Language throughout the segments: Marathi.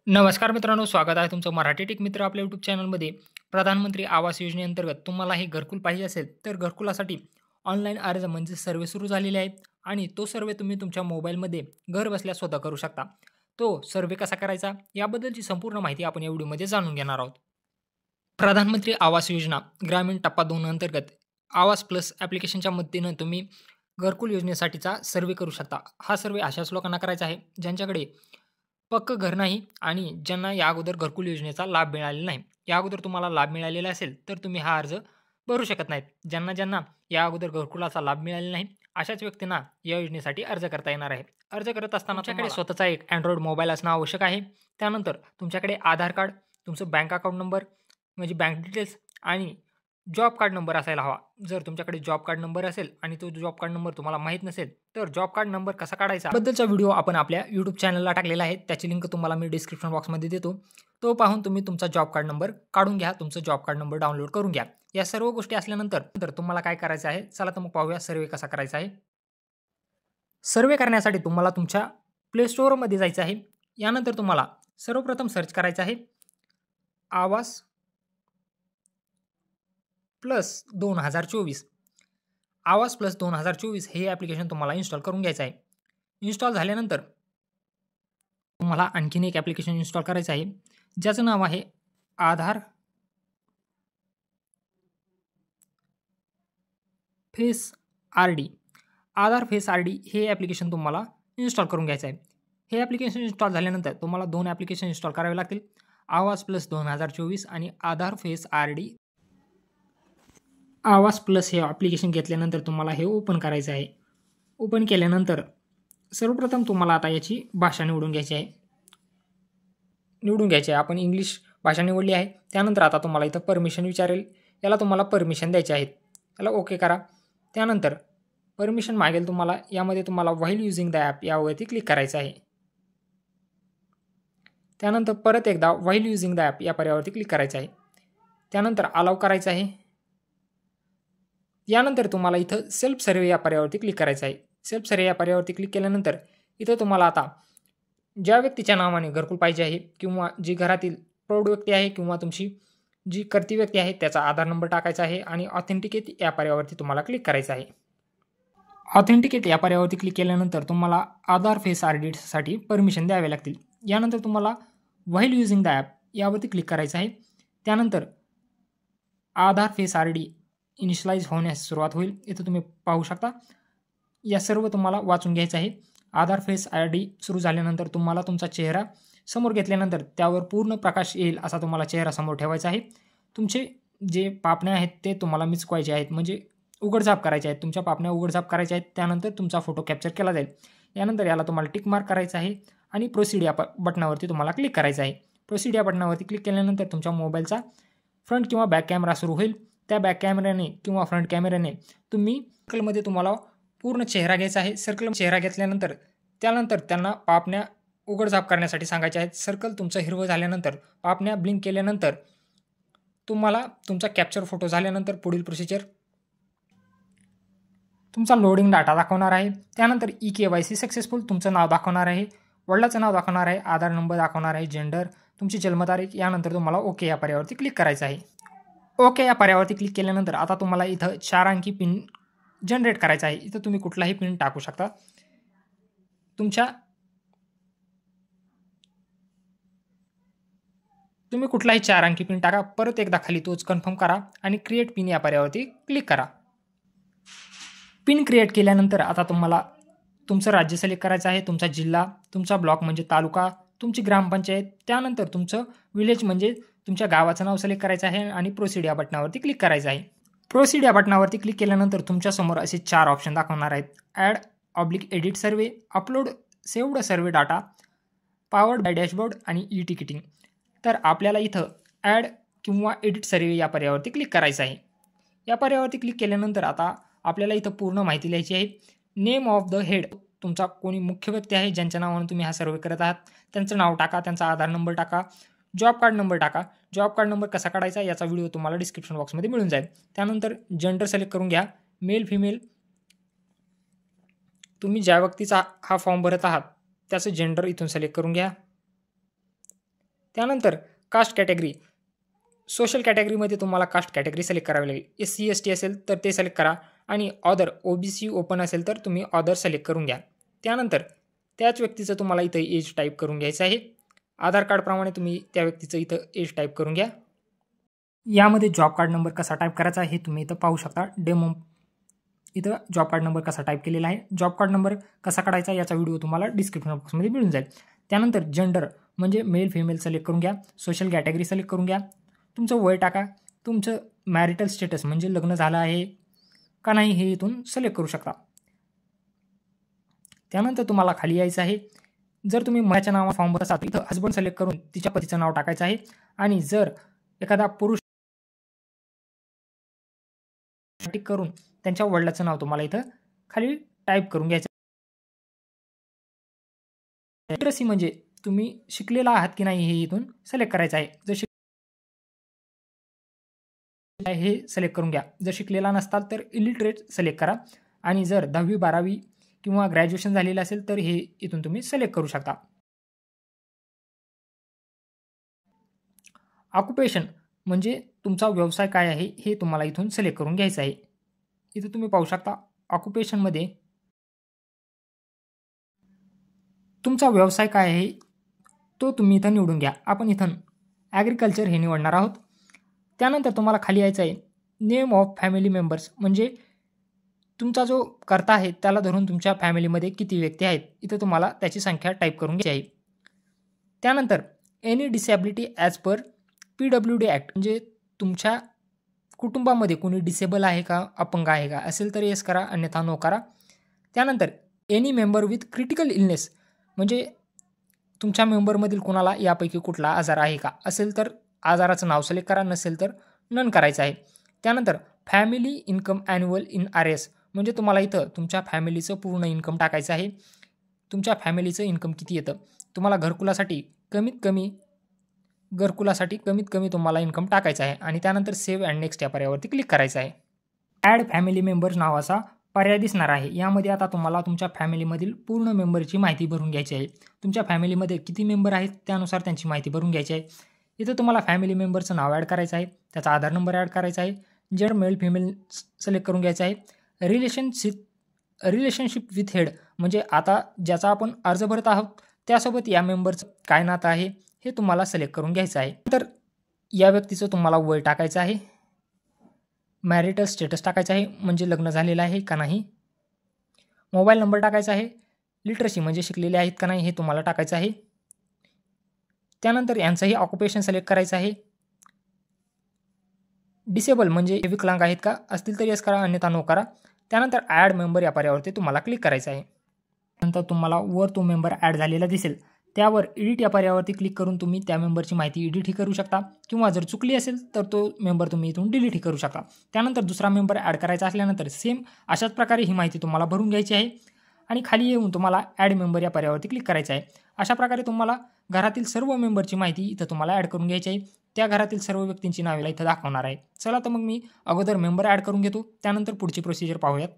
नमस्कार मित्रांनो, स्वागत आहे तुमचं मराठी टेक मित्र आपल्या यूट्यूब चॅनलमध्ये. प्रधानमंत्री आवास योजनेअंतर्गत तुम्हाला हे घरकुल पाहिजे असेल, तर घरकुलासाठी ऑनलाईन अर्ज म्हणजे सर्व्हे सुरू झालेले आहेत आणि तो सर्व्हे तुम्ही तुमच्या मोबाईलमध्ये घर बसल्या स्वतः करू शकता. तो सर्व्हे कसा करायचा याबद्दलची संपूर्ण माहिती आपण या व्हिडिओमध्ये जाणून घेणार आहोत. प्रधानमंत्री आवास योजना ग्रामीण टप्पा 2 अंतर्गत आवास प्लस ॲप्लिकेशनच्या मदतीनं तुम्ही घरकुल योजनेसाठीचा सर्व्हे करू शकता. हा सर्व्हे अशाच लोकांना करायचा आहे, ज्यांच्याकडे पक्कं घर नाही आणि ज्यांना या अगोदर घरकुल योजनेचा लाभ मिळालेला नाही. या अगोदर तुम्हाला लाभ मिळालेला असेल, तर तुम्ही हा अर्ज भरू शकत नाहीत. ज्यांना या अगोदर घरकुलाचा लाभ मिळालेला नाही, अशाच व्यक्तींना या योजनेसाठी अर्ज करता येणार आहे. अर्ज करत असताना तुमच्याकडे स्वतःचा एक Android मोबाईल असणं आवश्यक आहे. त्यानंतर तुमच्याकडे आधार कार्ड, तुमचं बँक अकाउंट नंबर म्हणजे बँक डिटेल्स आणि जॉब कार्ड नंबर असायला हवा. जर तुमच्याकडे जॉब कार्ड नंबर असेल आणि तो जॉब कार्ड नंबर तुम्हाला माहीत नसेल, तर जॉब कार्ड नंबर कसा काढायचा बद्दलचा व्हिडिओ आपण आपल्या YouTube चॅनलला टाकलेला आहे. त्याची लिंक तुम्हाला मी डिस्क्रिप्शन बॉक्समध्ये देतो. तो पाहून तुम्ही तुमचा जॉब कार्ड नंबर काढून घ्या. तुमचा जॉब कार्ड नंबर डाउनलोड करून घ्या. या सर्व गोष्टी असल्यानंतर तुम्हाला काय करायचं आहे? चला तर मग पाहूया सर्व्हे कसा करायचा आहे. सर्व्हे करण्यासाठी तुम्हाला तुमच्या प्ले स्टोअरमध्ये जायचं आहे. यानंतर तुम्हाला सर्वप्रथम सर्च करायचं आहे आवास प्लस 2024. आवास प्लस 2024 हे ॲप्लिकेशन तुम्हाला इन्स्टॉल करून घ्यायचं आहे. इन्स्टॉल झाल्यानंतर तुम्हाला आणखीन एक ॲप्लिकेशन इन्स्टॉल करायचं आहे, ज्याचं नाव आहे आधार फेस आर-डी. आधार फेस आर-डी हे ॲप्लिकेशन तुम्हाला इन्स्टॉल करून घ्यायचं आहे. हे ॲप्लिकेशन इन्स्टॉल झाल्यानंतर तुम्हाला 2 ॲप्लिकेशन इन्स्टॉल करावे लागतील. आवास प्लस 2024 आणि आधार फेस आर-डी. आवास प्लस हे ॲप्लिकेशन घेतल्यानंतर तुम्हाला हे ओपन करायचं आहे. ओपन केल्यानंतर सर्वप्रथम तुम्हाला आता याची भाषा निवडून घ्यायची आहे. आपण इंग्लिश भाषा निवडली आहे. त्यानंतर आता तुम्हाला इथं परमिशन विचारेल. याला तुम्हाला परमिशन द्यायचे आहेत. याला ओके करा. त्यानंतर परमिशन मागेल तुम्हाला. यामध्ये तुम्हाला व्हाईल युजिंग द ॲप यावरती क्लिक करायचं आहे. त्यानंतर परत एकदा व्हाईल युजिंग द ॲप या पर्यायावरती क्लिक करायचं आहे. त्यानंतर अलाउ करायचं आहे. यानंतर तुम्हाला इथं सेल्फ सर्व्हे या पर्यायावरती क्लिक करायचं आहे. सेल्फ सर्व्हे या पर्यायावरती क्लिक केल्यानंतर इथं तुम्हाला आता ज्या व्यक्तीच्या नावाने घरकुल पाहिजे आहे किंवा जी घरातील प्रौढ व्यक्ती आहे किंवा तुमची जी कर्ती व्यक्ती आहे त्याचा आधार नंबर टाकायचा आहे आणि ऑथेंटिकेट या पर्यायावरती तुम्हाला क्लिक करायचं आहे. ऑथेंटिकेट या पर्यायावरती क्लिक केल्यानंतर तुम्हाला आधार फेस आर-डीसाठी परमिशन द्यावे लागतील. यानंतर तुम्हाला व्हाईल युजिंग द ॲप यावरती क्लिक करायचं आहे. त्यानंतर आधार फेस आर-डी इनिशियलाइज होण्यास सुरुवात होईल. इथं तुम्ही पाहू शकता. या सर्व तुम्हाला वाचून घ्यायचं आहे. आधार फेस आर-डी सुरू झाल्यानंतर तुम्हाला तुमचा चेहरा समोर घेतल्यानंतर त्यावर पूर्ण प्रकाश येईल असा तुम्हाला चेहरा समोर ठेवायचा आहे. तुमचे जे पापण्या आहेत ते तुम्हाला मिचकवायचे आहेत, म्हणजे उघडझाप करायचे आहेत. तुमच्या पापण्या उघडझाप करायच्या आहेत. त्यानंतर तुमचा फोटो कॅप्चर केला जाईल. यानंतर याला तुम्हाला टिक मार्क करायचा आहे आणि प्रोसीड या बटनावरती तुम्हाला क्लिक करायचं आहे. प्रोसीड या बटनावरती क्लिक केल्यानंतर तुमच्या मोबाईलचा फ्रंट किंवा बॅक कॅमेरा सुरू होईल. त्या बॅक कॅमेऱ्याने किंवा फ्रंट कॅमेऱ्याने तुम्ही सर्कलमध्ये तुम्हाला पूर्ण चेहरा घ्यायचा आहे. सर्कल चेहरा घेतल्यानंतर त्यानंतर त्यांना पापण्या उघडझाप करण्यासाठी सांगायचे आहेत. सर्कल तुमचं हिरवं झाल्यानंतर पापण्या ब्लिंक केल्यानंतर तुम्हाला तुमचा कॅप्चर फोटो झाल्यानंतर पुढील प्रोसिजर तुमचा लोडिंग डाटा दाखवणार आहे. त्यानंतर ई-के-वाय-सी सक्सेसफुल तुमचं नाव दाखवणार आहे, वडिलाचं नाव दाखवणार आहे, आधार नंबर दाखवणार आहे, जेंडर, तुमची जन्मतारीख. यानंतर तुम्हाला ओके या पर्यायावरती क्लिक करायचं आहे. ओके या पर्यायावरती क्लिक केल्यानंतर आता तुम्हाला इथं 4 अंकी पिन जनरेट करायचा आहे. इथं तुम्ही कुठलाही पिन टाकू शकता. तुम्ही कुठलाही 4 अंकी पिन टाका. परत एकदा खाली तोच कन्फर्म करा आणि क्रिएट पिन या पर्यायावरती क्लिक करा. पिन क्रिएट केल्यानंतर आता तुम्हाला तुमचं राज्य सिलेक्ट करायचं आहे, तुमचा जिल्हा, तुमचा ब्लॉक म्हणजे तालुका, तुमची ग्रामपंचायत, त्यानंतर तुमचं विलेज म्हणजे तुमच्या गावाचं नाव सिलेक्ट करायचं आहे आणि प्रोसीड या बटनावरती क्लिक करायचं आहे. प्रोसीड या बटनावरती क्लिक केल्यानंतर तुमच्यासमोर असे 4 ऑप्शन दाखवणार आहेत. Add edit survey, upload saved survey data, powered by dashboard आणि ई-टिकिटिंग. तर आपल्याला इथं ॲड किंवा एडिट सर्व्हे या पर्यायावरती क्लिक करायचं आहे. या पर्यायावरती क्लिक केल्यानंतर आता आपल्याला इथं पूर्ण माहिती लिहायची आहे. नेम ऑफ द हेड, तुमचा कोणी मुख्य व्यक्ती आहे ज्यांच्या नावाने तुम्ही हा सर्व्हे करत आहात त्यांचं नाव टाका, त्यांचा आधार नंबर टाका, जॉब कार्ड नंबर टाका. जॉब कार्ड नंबर कसा काढायचा याचा व्हिडिओ तुम्हाला डिस्क्रिप्शन बॉक्समध्ये मिळून जाईल. त्यानंतर जेंडर सिलेक्ट करून घ्या, मेल फिमेल. तुम्ही ज्या व्यक्तीचा हा फॉर्म भरत आहात त्याचं जेंडर इथून सिलेक्ट करून घ्या. त्यानंतर कास्ट कॅटेगरी, सोशल कॅटेगरीमध्ये तुम्हाला कास्ट कॅटेगरी सिलेक्ट करावी लागेल. SC ST असेल तर ते सिलेक्ट करा आणि ऑदर OBC ओपन असेल तर तुम्ही ऑदर सिलेक्ट करून घ्या. त्यानंतर त्याच व्यक्तीचं तुम्हाला इथं एज टाईप करून घ्यायचं आहे. आधार कार्डप्रमाणे तुम्ही त्या व्यक्तीचं इथं एज टाईप करून घ्या. यामध्ये जॉब कार्ड नंबर कसा टाईप करायचा हे तुम्ही इथं पाहू शकता. डेमो इथं जॉब कार्ड नंबर कसा टाईप केलेला आहे. जॉब कार्ड नंबर कसा काढायचा याचा व्हिडिओ तुम्हाला डिस्क्रिप्शन बॉक्समध्ये मिळून जाईल. त्यानंतर जेंडर म्हणजे मेल फिमेल सिलेक्ट करून घ्या. सोशल कॅटेगरी सिलेक्ट करून घ्या. तुमचं वय टाका. तुमचं मॅरिटल स्टेटस म्हणजे लग्न झालं आहे का नाही हे इथून सिलेक्ट करू शकता. त्यानंतर तुम्हाला खाली यायचं आहे. जर तुम्ही माझ्या नावा फॉर्म भरत असाल इथं हजबंड सिलेक्ट करून तिच्या पतीचं नाव टाकायचं आहे. आणि जर एखादा पुरुष टिक करून त्यांच्या वडिलाचं नाव तुम्हाला इथं खाली टाईप करून घ्यायचं. लिटरसी म्हणजे तुम्ही शिकलेला आहात की नाही हे इथून सिलेक्ट करायचं आहे. जर हे सिलेक्ट करून घ्या. जर शिकलेला नसताल तर इलिटरेट सिलेक्ट करा आणि जर 10वी 12वी किंवा ग्रॅज्युएशन झालेलं असेल तर हे इथून तुम्ही सिलेक्ट करू शकता. ऑक्युपेशन म्हणजे तुमचा व्यवसाय काय आहे हे तुम्हाला इथून सिलेक्ट करून घ्यायचं आहे. इथं तुम्ही पाहू शकता ऑक्युपेशनमध्ये तुमचा व्यवसाय काय आहे तो तुम्ही इथं निवडून घ्या. आपण इथं ॲग्रिकल्चर हे निवडणार आहोत. त्यानंतर तुम्हाला खाली यायचं आहे. नेम ऑफ फॅमिली मेंबर्स म्हणजे तुमचा जो कर्ता आहे त्याला धरून तुमच्या फॅमिलीमध्ये किती व्यक्ती आहेत इथं तुम्हाला त्याची संख्या टाईप करून घ्यायची आहे. त्यानंतर any disability as per PWD act म्हणजे तुमच्या कुटुंबामध्ये कोणी डिसेबल आहे का, अपंग आहे का, असेल तर येस करा, अन्यथा नो करा. त्यानंतर any member with critical illness म्हणजे तुमच्या मेंबरमधील कोणाला यापैकी कुठला आजार आहे का, असेल तर आजाराचं नाव सिलेक्ट करा, नसेल तर नन करायचं आहे. त्यानंतर family income annual in RS म्हणजे तुम्हाला इथं तुमच्या फॅमिलीचं पूर्ण इन्कम टाकायचं आहे. तुमच्या फॅमिलीचं इन्कम किती येतं, तुम्हाला घरकुलासाठी कमीत कमी तुम्हाला इन्कम टाकायचं आहे. आणि त्यानंतर सेव्ह अँड नेक्स्ट या पर्यायावरती क्लिक करायचं आहे. ॲड फॅमिली मेंबर्स नावाचा पर्याय दिसणार आहे. यामध्ये आता तुम्हाला तुमच्या फॅमिलीमधील पूर्ण मेंबरची माहिती भरून घ्यायची आहे. तुमच्या फॅमिलीमध्ये किती मेंबर आहेत त्यानुसार त्यांची माहिती भरून घ्यायची आहे. इथं तुम्हाला फॅमिली मेंबरचं नाव ॲड करायचं आहे, त्याचा आधार नंबर ॲड करायचा आहे, जेंडर मेल फिमेल सिलेक्ट करून घ्यायचं आहे. रिलेशनशिप विथ हेड म्हणजे आता ज्याचा आपण अर्ज भरत आहोत त्यासोबत या मेंबरचं काय नातं आहे हे तुम्हाला सिलेक्ट करून घ्यायचं आहे. तर या व्यक्तीचं तुम्हाला वय टाकायचं आहे. मॅरिटल स्टेटस टाकायचं आहे म्हणजे लग्न झालेलं आहे का नाही. मोबाईल नंबर टाकायचा आहे. लिटरसी म्हणजे शिकलेले आहेत का नाही हे तुम्हाला टाकायचं आहे. त्यानंतर यांचंही ऑक्युपेशन सिलेक्ट करायचं आहे. डिसेबल म्हणजे विकलांग आहेत का, असतील तर येस करा, अन्यथा नो करा. त्यानंतर ॲड मेंबर या पर्यायावरती तुम्हाला क्लिक करायचं आहे. नंतर तुम्हाला वर तो मेंबर ॲड झालेला दिसेल त्यावर एडिट या पर्यायावरती क्लिक करून तुम्ही त्या मेंबरची माहिती एडिटही करू शकता किंवा जर चुकली असेल तर तो मेंबर तुम्ही इथून डिलीटही करू शकता. त्यानंतर दुसरा मेंबर ॲड करायचा असल्यानंतर सेम अशाच प्रकारे ही माहिती तुम्हाला भरून घ्यायची आहे आणि खाली येऊन तुम्हाला ॲड मेंबर या पर्यायावरती क्लिक करायचं आहे. अशा प्रकारे तुम्हाला घरातील सर्व मेंबरची माहिती इथं तुम्हाला ॲड करून घ्यायची आहे. त्या घरातील सर्व व्यक्तींची नावेला इथं दाखवणार आहे. चला तर मग मी अगोदर मेंबर ॲड करून घेतो, त्यानंतर पुढची प्रोसिजर पाहूयात.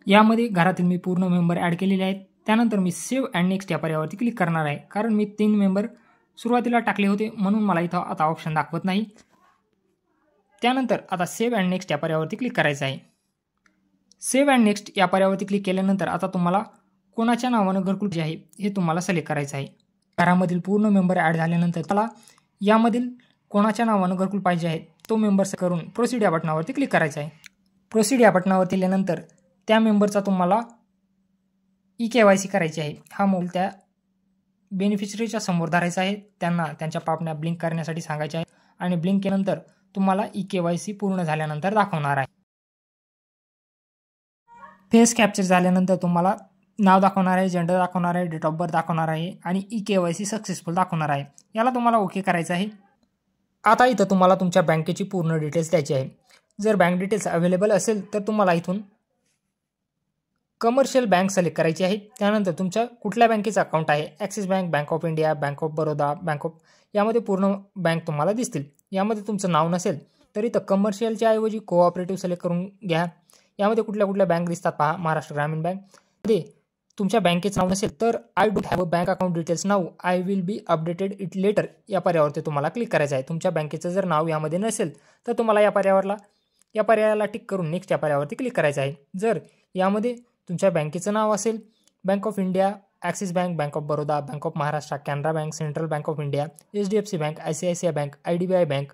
यामध्ये घरातील मी पूर्ण मेंबर ॲड केलेले आहेत. त्यानंतर मी सेव्ह अँड नेक्स्ट या पर्यायावरती क्लिक करणार आहे, कारण मी 3 मेंबर सुरुवातीला टाकले होते म्हणून मला इथं आता ऑप्शन दाखवत नाही. त्यानंतर आता सेव्ह अँड नेक्स्ट या पर्यायावरती क्लिक करायचं आहे. सेव्ह अँड नेक्स्ट या पर्यायावरती क्लिक केल्यानंतर आता तुम्हाला कोणाच्या नावानं घरकुल जे आहे हे तुम्हाला सिलेक्ट करायचं आहे. घरामधील पूर्ण मेंबर ॲड झाल्यानंतर त्याला यामधील कोणाच्या नावानं घरकुल पाहिजे आहे तो मेंबर करून प्रोसीड या बटनावरती क्लिक करायचं आहे. प्रोसीड या बटनावरती दिल्यानंतर त्या मेंबरचा तुम्हाला KYC करायची आहे. हा मोबाईल त्या बेनिफिशरीच्या समोर धरायचा आहे. त्यांना त्यांच्या पापण्या ब्लिंक करण्यासाठी सांगायचे आहे आणि ब्लिंक केल्यानंतर तुम्हाला KYC पूर्ण झाल्यानंतर दाखवणार आहे. फेस कॅप्चर झाल्यानंतर तुम्हाला नाव दाखवणार आहे, जेंडर दाखवणार आहे, डेट ऑफ बर्थ दाखवणार आहे आणि KYC सक्सेसफुल दाखवणार आहे. याला तुम्हाला ओके करायचं आहे. आता इथं तुम्हाला तुमच्या बँकेची पूर्ण डिटेल्स द्यायची आहे. जर बँक डिटेल्स अवेलेबल असेल तर तुम्हाला इथून कमर्शियल बँक सिलेक्ट करायची आहे. त्यानंतर तुमच्या कुठल्या बँकेचं अकाउंट आहे, axis bank, bank of India, bank of Baroda, bank of, यामध्ये पूर्ण बँक तुम्हाला दिसतील. यामध्ये तुमचं नाव नसेल तर इथं कमर्शियलच्या ऐवजी कोऑपरेटिव्ह सिलेक्ट करून घ्या. यामध्ये कुठल्या बँक दिसतात पहा. महाराष्ट्र ग्रामीण बँक मध्ये तुमच्या बँकेचं नाव नसेल तर I don't have a bank account details now, I will be updated it later या पर्यायावरती तुम्हाला क्लिक करायचं आहे. तुमच्या बँकेचं जर नाव यामध्ये नसेल तर तुम्हाला या पर्यायाला टिक करून नेक्स्ट या पर्यायावरती क्लिक करायचं आहे. जर यामध्ये तुमच्या बँकेचं नाव असेल bank of India, axis bank, bank of Baroda, bank of Maharashtra, Canara bank, central bank of India, HDFC bank, ICICI bank, IDBI bank,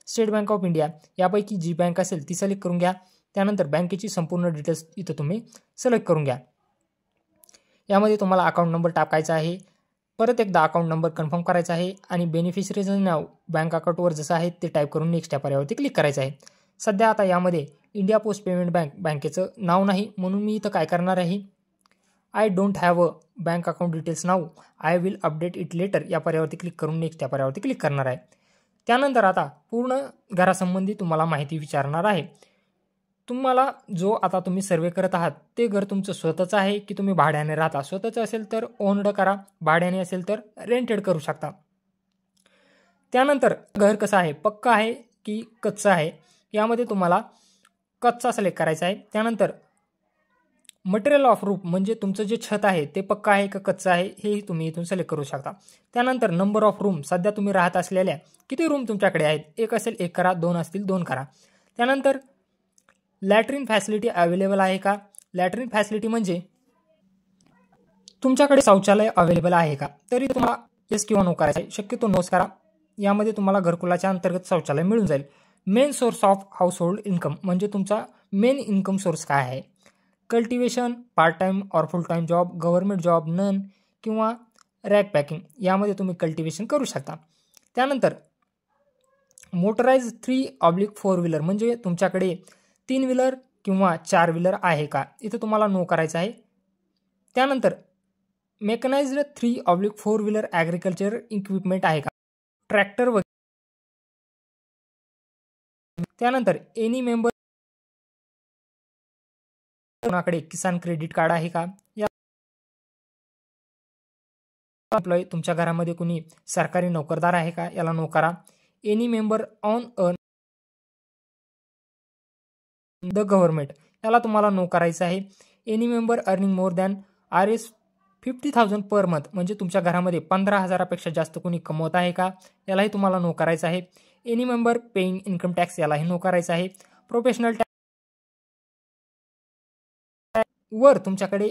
state bank of India यापैकी जी बँक असेल ती सिलेक्ट करून घ्या. त्यानंतर बँकेची संपूर्ण डिटेल्स इथं तुम्ही सिलेक्ट करून घ्या. यामध्ये तुम्हाला अकाउंट नंबर टाकायचा आहे. परत एकदा अकाउंट नंबर कन्फर्म करायचा आहे आणि बेनिफिशरीचं नाव बँक अकाउंटवर जसं आहे ते टाईप करून नेक्स्ट या पर्यायावरती क्लिक करायचं आहे. सध्या आता यामध्ये इंडिया पोस्ट पेमेंट बँकेचं नाव नाही, म्हणून मी इथं काय करणार आहे, I don't have a bank account details now, I will update it later या पर्यायावरती क्लिक करून नेक्स्ट या पर्यायावरती क्लिक करणार आहे. त्यानंतर आता पूर्ण घरासंबंधी तुम्हाला माहिती विचारणार आहे. तुम्हाला जो आता तुम्ही सर्वे करत आहात ते घर तुमचं स्वतःचं आहे की तुम्ही भाड्याने राहता. स्वतःचं असेल तर ओन्ड करा, भाड्याने असेल तर रेंटेड करू शकता. त्यानंतर घर कसं आहे, पक्का आहे की कच्चं आहे, यामध्ये तुम्हाला कच्चा सिलेक्ट करायचा आहे. त्यानंतर मटेरियल ऑफ रूफ म्हणजे तुमचं जे छत आहे ते पक्का आहे का कच्चं आहे हेही तुम्ही इथून सिलेक्ट करू शकता. त्यानंतर नंबर ऑफ रूम, सध्या तुम्ही राहत असलेल्या किती रूम तुमच्याकडे आहेत, एक असेल एक करा, दोन असतील दोन करा. त्यानंतर लॅट्रिन फॅसिलिटी अवेलेबल आहे का, लॅट्रिन फॅसिलिटी म्हणजे तुमच्याकडे शौचालय अवेलेबल आहे का, तरी तुम्हाला येस किंवा नो करायचं आहे. शक्यतो नोच करा. यामध्ये तुम्हाला घरकुलाच्या अंतर्गत शौचालय मिळून जाईल. Main source of house hold income म्हणजे तुमचा मेन इन्कम सोर्स काय आहे, कल्टिवेशन, पार्ट टाइम और full time job, government job, नन किंवा रॅक पॅकिंग यामध्ये तुम्ही कल्टिवेशन करू शकता. त्यानंतर मोटराइज 3/4 व्हीलर म्हणजे तुमच्याकडे 3 व्हीलर किंवा 4 व्हीलर आहे का, इथं तुम्हाला नो करायचं आहे. त्यानंतर मेकनाइज्ड 3/4 व्हीलर ॲग्रिकल्चर इक्विपमेंट आहे का, ट्रॅक्टर वगैरे. त्यानंतर एनी मेंबर कोणाकडे किसान क्रेडिट कार्ड आहे का, या एम्प्लॉई तुमच्या घरामध्ये कोणी सरकारी नोकरदार आहे का, याला नो करा. Any member on a the government याला तुम्हाला नो करायचं आहे. Any member earning more than Rs50,000 per month म्हणजे तुमच्या घरामध्ये 15,000पेक्षा जास्त कोणी कमवत आहे का, यालाही तुम्हाला नो करायचं आहे. Any member paying income tax यालाही नो करायचं आहे. प्रोफेशनल टॅक्स वर तुमच्याकडे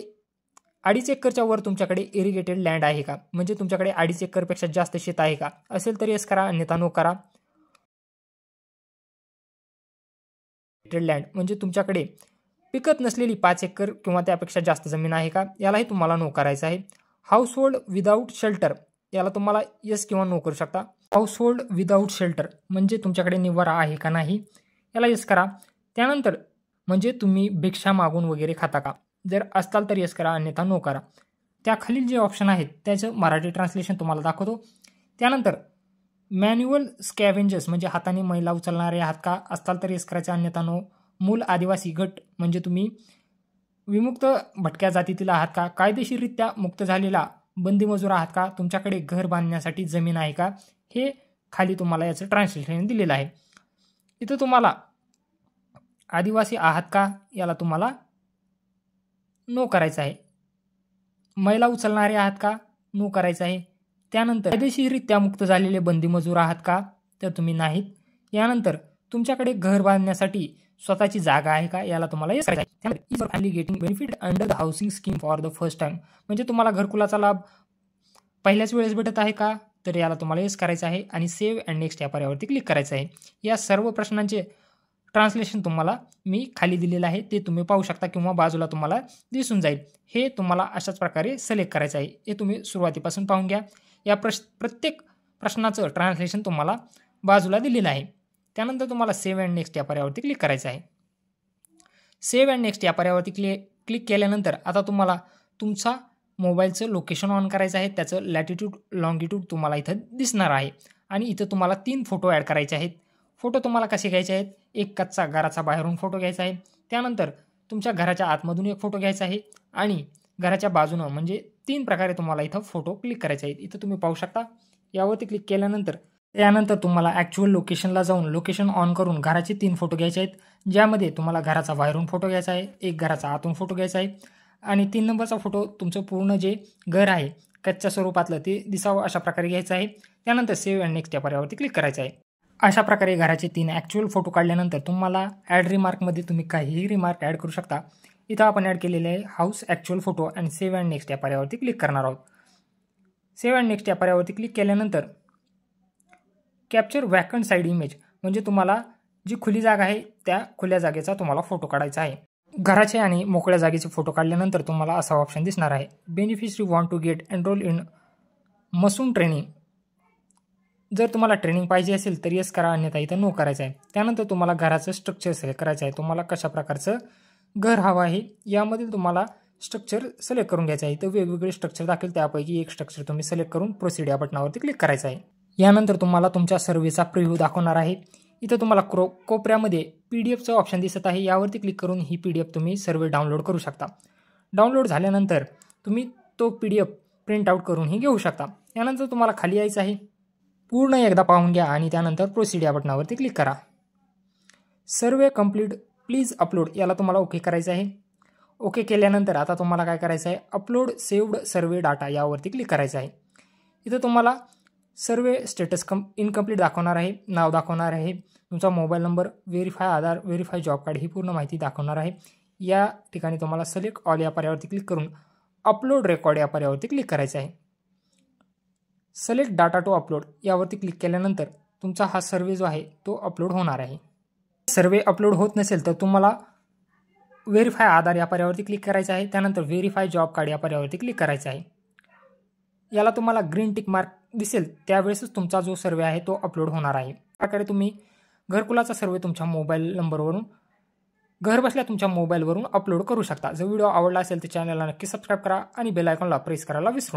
2.5 एकरच्या वर तुमच्याकडे इरिगेटेड लँड आहे का, म्हणजे तुमच्याकडे 2.5 एकरपेक्षा जास्त शेत आहे का, असेल तर येस करा, अन्यथा नो करा. लँड म्हणजे तुमच्याकडे पिकत नसलेली 5 एकर किंवा त्यापेक्षा जास्त जमीन आहे का, यालाही तुम्हाला नो करायचं आहे. हाऊस होल्ड विदाऊट शेल्टर याला तुम्हाला येस किंवा नो करू शकता. हाऊस होल्ड विदाऊट शेल्टर म्हणजे तुमच्याकडे निवारा आहे का नाही, याला येस करा. त्यानंतर म्हणजे तुम्ही भिक्षा मागून वगैरे खाता का, जर असताल तर येस करा, अन्यथा नो करा. त्याखालील जे ऑप्शन आहेत त्याचं मराठी ट्रान्सलेशन तुम्हाला दाखवतो. त्यानंतर मॅन्युअल स्कॅव्हेंजर्स म्हणजे हाताने मैला उचलणारे आहात का, असताल तर येस करायचं, अन्यथा नो. मूल आदिवासी गट म्हणजे तुम्ही विमुक्त भटक्या जातीतील आहात का, कायदेशीररित्या मुक्त झालेला बंदी मजूर आहात का, तुमच्याकडे घर बांधण्यासाठी जमीन आहे का, हे खाली तुम्हाला याचं ट्रान्सलेशन दिलेलं आहे. इथं तुम्हाला आदिवासी आहात का, याला तुम्हाला नो करायचं आहे. मैला उचलणारे आहात का, नो करायचं आहे. त्यानंतर कायदेशीररित्या मुक्त झालेले बंदी मजूर आहात का, तर तुम्ही नाहीत. यानंतर तुमच्याकडे घर बांधण्यासाठी स्वतःची जागा आहे का, याला तुम्हाला येस करायचं आहे. त्यानंतर family getting benefit under the housing scheme for the first time म्हणजे तुम्हाला घरकुलाचा लाभ पहिल्याच वेळेस भेटत आहे का, तर याला तुम्हाला येस करायचं आहे आणि सेव्ह अँड नेक्स्ट या पर्यायावरती क्लिक करायचं आहे. या सर्व प्रश्नांचे ट्रान्सलेशन तुम्हाला मी खाली दिलेलं आहे, ते तुम्ही पाहू शकता किंवा बाजूला तुम्हाला दिसून जाईल. हे तुम्हाला अशाच प्रकारे सिलेक्ट करायचं आहे. हे तुम्ही सुरुवातीपासून पाहून घ्या. या प्रत्येक प्रश्नाचं ट्रान्सलेशन तुम्हाला बाजूला दिलेलं आहे. त्यानंतर तुम्हाला सेव्ह अँड नेक्स्ट या पर्यायावरती क्लिक करायचं आहे. सेव्ह अँड नेक्स्ट या पर्यायावरती क्लिक केल्यानंतर आता तुम्हाला तुमचा मोबाईलचं लोकेशन ऑन करायचं आहे. त्याचं लॅटिट्यूड लॉंगिट्यूड तुम्हाला इथं दिसणार आहे आणि इथं तुम्हाला 3 फोटो ॲड करायचे आहेत. फोटो तुम्हाला कसे घ्यायचे आहेत, एक कच्चा घराचा बाहेरून फोटो घ्यायचा आहे. त्यानंतर तुमच्या घराच्या आतमधून एक फोटो घ्यायचा आहे आणि घराच्या बाजूनं म्हणजे 3 प्रकारे तुम्हाला इथं फोटो क्लिक करायचे आहेत. इथं तुम्ही पाहू शकता. यावरती क्लिक केल्यानंतर त्यानंतर तुम्हाला ॲक्च्युअल लोकेशनला जाऊन लोकेशन ऑन करून घराचे 3 फोटो घ्यायचे आहेत, ज्यामध्ये तुम्हाला घराचा बाहेरून फोटो घ्यायचा आहे, एक घराचा आतून फोटो घ्यायचा आहे आणि 3 नंबरचा फोटो तुमचं पूर्ण जे घर आहे कच्च्या स्वरूपातलं ते दिसावं अशा प्रकारे घ्यायचं आहे. त्यानंतर सेव्ह अँड नेक्स्ट या पर्यायावरती क्लिक करायचं आहे. अशा प्रकारे घराचे 3 ॲक्च्युअल फोटो काढल्यानंतर तुम्हाला ॲड रिमार्कमध्ये तुम्ही काहीही रिमार्क ॲड करू शकता. इथं आपण ॲड केलेले आहे हाऊस ॲक्च्युअल फोटो आणि सेव्ह अँड नेक्स्ट या पर्यायावरती क्लिक करणार आहोत. सेव्ह अँड नेक्स्ट या पर्यायावरती क्लिक केल्यानंतर कॅप्चर वॅकंट साईड इमेज म्हणजे तुम्हाला जी खुली जागा आहे त्या खुल्या जागेचा तुम्हाला फोटो काढायचा आहे. घराचे आणि मोकळ्या जागेचे फोटो काढल्यानंतर तुम्हाला असा ऑप्शन दिसणार आहे. Beneficiary want to get enrol in Masoom training. जर तुम्हाला ट्रेनिंग पाहिजे असेल तर येस करा, अन्यथा इथं नो करायचं आहे. त्यानंतर तुम्हाला घराचं स्ट्रक्चर सिलेक्ट करायचं आहे. तुम्हाला कशा प्रकारचं घर हवं आहे यामधील तुम्हाला स्ट्रक्चर सिलेक्ट करून घ्यायचं आहे. तर वेगवेगळे स्ट्रक्चर दाखवेल त्यापैकी एक स्ट्रक्चर तुम्ही सिलेक्ट करून प्रोसीड या बटनावरती क्लिक करायचं आहे. यानंतर तुम्हाला तुमच्या सर्वेचा प्रिव्ह्यू दाखवणार आहे. इथं तुम्हाला कोपऱ्यामध्ये PDFचं ऑप्शन दिसत आहे. यावरती क्लिक करून ही PDF तुम्ही सर्वे डाउनलोड करू शकता. डाउनलोड झाल्यानंतर तुम्ही तो PDF प्रिंट आउट करूनही घेऊ शकता. यानंतर तुम्हाला खाली यायचं आहे. पूर्ण एकदा पाहून घ्या आणि त्यानंतर प्रोसीड या बटनावरती क्लिक करा. सर्वे कंप्लीट प्लीज अपलोड याला तुम्हाला ओके करायचं आहे. ओके केल्यानंतर आता तुम्हाला काय करायचं आहे, अपलोड सेव्ड सर्वे डाटा यावरती क्लिक करायचं आहे. इथं तुम्हाला सर्वे स्टेटस इनकम्प्लीट दाखवणार आहे, नाव दाखवणार आहे, तुमचा मोबाईल नंबर, व्हेरीफाय आधार, व्हेरीफाय जॉब कार्ड ही पूर्ण माहिती दाखवणार आहे. या ठिकाणी तुम्हाला सिलेक्ट ऑल या पर्यायावरती क्लिक करून अपलोड रेकॉर्ड या पर्यायावरती क्लिक करायचं आहे. सिलेक्ट डाटा टू अपलोड यावरती क्लिक केल्यानंतर तुमचा हा सर्वे जो आहे तो अपलोड होणार आहे. सर्वे अपलोड होत नसेल तर तुम्हाला व्हेरीफाय आधार या पर्यायावरती क्लिक करायचं आहे. त्यानंतर व्हेरीफाय जॉब कार्ड या पर्यायावरती क्लिक करायचं आहे. याला तुम्हाला ग्रीन टिक मार्क दिसेल त्यावेळेसच तुमचा जो सर्वे आहे तो अपलोड होणार आहे. प्रकारे तुम्ही घरकुलाचा सर्वे तुमच्या मोबाईल नंबरवरून घर बसल्या तुमच्या मोबाईलवरून अपलोड करू शकता. जर व्हिडिओ आवडला असेल तर चॅनलला नक्की सबस्क्राईब करा आणि बेल आयकॉनला प्रेस करायला विसरू नका.